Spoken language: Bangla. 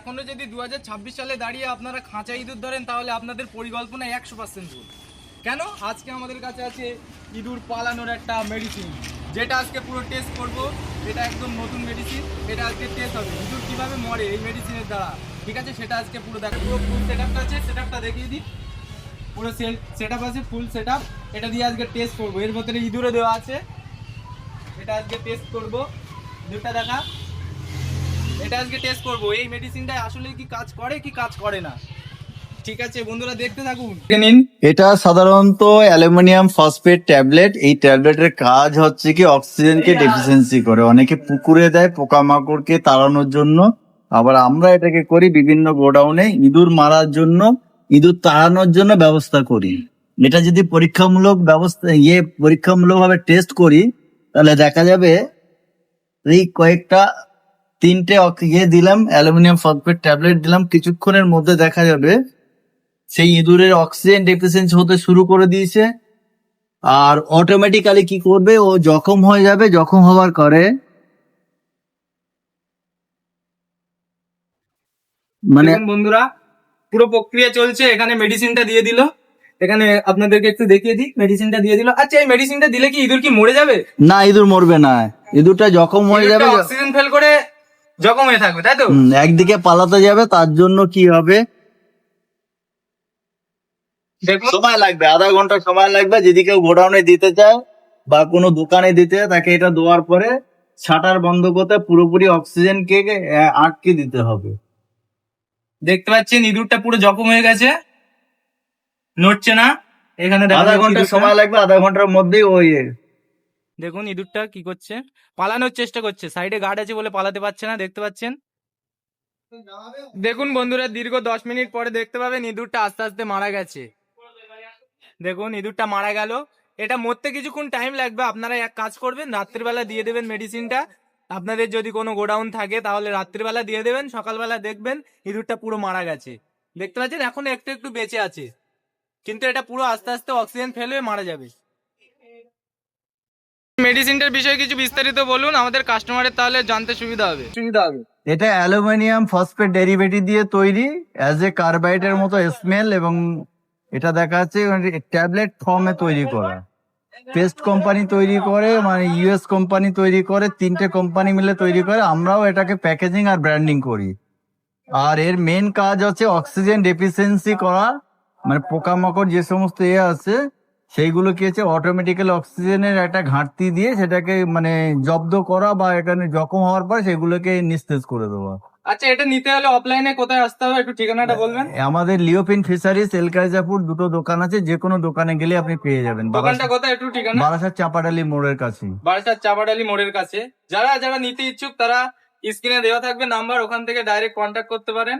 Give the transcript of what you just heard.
এখনো যদি 2026 সালে দাঁড়িয়ে আপনারা খাঁচা ইঁদুর ধরেন তাহলে আপনাদের পরিকল্পনা 100% ভুল। কেন? আজকে আমাদের কাছে আছে ইঁদুর পালানোর একটা মেডিসিন, যেটা আজকে পুরো টেস্ট করব। এটা একদম নতুন মেডিসিন, এটা আজকে টেস্ট হবে ইঁদুর কীভাবে মরে এই মেডিসিনের দ্বারা। ঠিক আছে, সেটা আজকে পুরো দেখো। পুরো ফুল সেট আপটা আছে, সেট আপটা দেখিয়ে দিই। পুরো সেট আপ আছে, ফুল সেট আপ। এটা দিয়ে আজকে টেস্ট করবো। এর ভেতরে ইঁদুরে দেওয়া আছে, এটা আজকে টেস্ট করব। দুটা দেখা, এটা আজকে টেস্ট করব এই মেডিসিনটা আসলে কি কাজ করে কি কাজ করে না। ঠিক আছে বন্ধুরা, দেখতে থাকুন। এটা সাধারণত অ্যালুমিনিয়াম ফসফেট ট্যাবলেট। এই ট্যাবলেটের কাজ হচ্ছে কি অক্সিজেনকে ডেফিসিয়েন্সি করে। অনেকে পুকুরে দেয় পোকামাকড়কে তাড়ানোর জন্য, আবার আমরা এটাকে করি বিভিন্ন গোডাউনে ইঁদুর মারার জন্য, ইঁদুর তাড়ানোর জন্য ব্যবস্থা করি। এটা যদি পরীক্ষামূলক ভাবে টেস্ট করি তাহলে দেখা যাবে এই তিনটে দিলাম, অ্যালুমিনিয়াম ফসফেট ট্যাবলেট দিলাম, কিছুক্ষণের মধ্যে দেখা যাবে সেই ইঁদুরের অক্সিজেন ডেফিসিয়েন্সি হতে শুরু করে দিয়েছে। আর অটোমেটিক্যালি কি করবে, ও জখম হয়ে যাবে। জখম হওয়ার করে মানে বন্ধুরা পুরো প্রক্রিয়া চলছে। এখানে মেডিসিনটা দিয়ে দিল, এখানে আপনাদেরকে একটু দেখিয়ে দিই। মেডিসিনটা দিয়ে দিল। আচ্ছা, এই মেডিসিনটা দিলে কি ইঁদুর কি মরে যাবে? না, ইঁদুর মরবে না, ইঁদুরটা জখম হয়ে যাবে, অক্সিজেন ফেল করে জখম হয়ে থাকবে, তাই তো? একদিকে পালাতে যাবে। তার জন্য কি হবে, সময় লাগবে, আধা ঘন্টা সময় লাগবে। যদি কেউ গোডাউনে দিতে চায় বা কোনো দোকানে দিতে চায়, তাকে এটা দেওয়ার পরে শাটার বন্ধ করতে পুরোপুরি অক্সিজেনকে আটকে দিতে হবে। দেখতে পাচ্ছেন ইঁদুরটা পুরো জখম হয়ে গেছে, নড়ছে না। এখানে আধা ঘন্টা সময় লাগবে, আধা ঘন্টার মধ্যেই ওই দেখুন ইঁদুরটা কি করছে, পালানোর চেষ্টা করছে। সাইডে গার্ড আছে বলে পালাতে পারছে না, দেখতে পাচ্ছেন। দেখুন বন্ধুরা, দীর্ঘ 10 মিনিট পরে দেখতে পাবেন ইঁদুরটা আস্তে আস্তে মারা গেছে। দেখুন ইঁদুরটা মারা গেল। এটা মরতে কিছুক্ষণ টাইম লাগবে। আপনারা এক কাজ করবেন, রাত্রিবেলা দিয়ে দেবেন মেডিসিনটা। আপনাদের যদি কোনো গোডাউন থাকে তাহলে রাত্রিবেলা দিয়ে দেবেন, সকালবেলা দেখবেন ইঁদুরটা পুরো মারা গেছে। দেখতে পাচ্ছেন এখন একটু একটু বেঁচে আছে, কিন্তু এটা পুরো আস্তে আস্তে অক্সিজেন ফেল হয়ে মারা যাবে। মেডিসিনটার বিষয়ে কিছু বিস্তারিত বলুন, আমাদের কাস্টমারের তাহলে জানতে সুবিধা হবে। এটা অ্যালুমিনিয়াম ফসফেট ডেরিভেটিভ দিয়ে তৈরি, অ্যাজ এ কার্বাইডের মতো স্মেল, এবং এটা দেখা যাচ্ছে ট্যাবলেট ফর্মে তৈরি করা। পেস্ট কোম্পানি তৈরি করে, মানে ইউএস কোম্পানি তৈরি করে, তিনটে কোম্পানি মিলে তৈরি করে। আমরাও এটাকে প্যাকেজিং আর ব্র্যান্ডিং করি। আর এর মেন কাজ হচ্ছে অক্সিজেন ডেফিসিয়েন্সি করা, মানে পোকামাকড় যে সমস্ত আছে সেইগুলো কি হচ্ছে অটোমেটিক্যালি অক্সিজেনের একটা ঘাটতি দিয়ে সেটাকে মানে জব্দ করা, বা এখানে জখম হওয়ার পর সেগুলোকে নিস্তেজ করে দেওয়া। আচ্ছা, এটা নিতে হলে অফলাইনে কোথায় আসতে হবে, একটু ঠিকানাটা বলবেন? আমাদের লিওপিন ফিশারিজ, এলকাইজাপুর দুটো দোকান আছে, যে কোনো দোকানে গেলে আপনি পেয়ে যাবেন। দোকানটা কোথায়, একটু ঠিকানা? বারাসাত চাপাডালি মোড়ের কাছে। বারাসাত চাপাডালি মোড়ের কাছে। যারা যারা নিতে ইচ্ছুক তারা স্ক্রিনে দেওয়া থাকবে নাম্বার, ওখান থেকে ডাইরেক্ট কন্ট্যাক্ট করতে পারেন।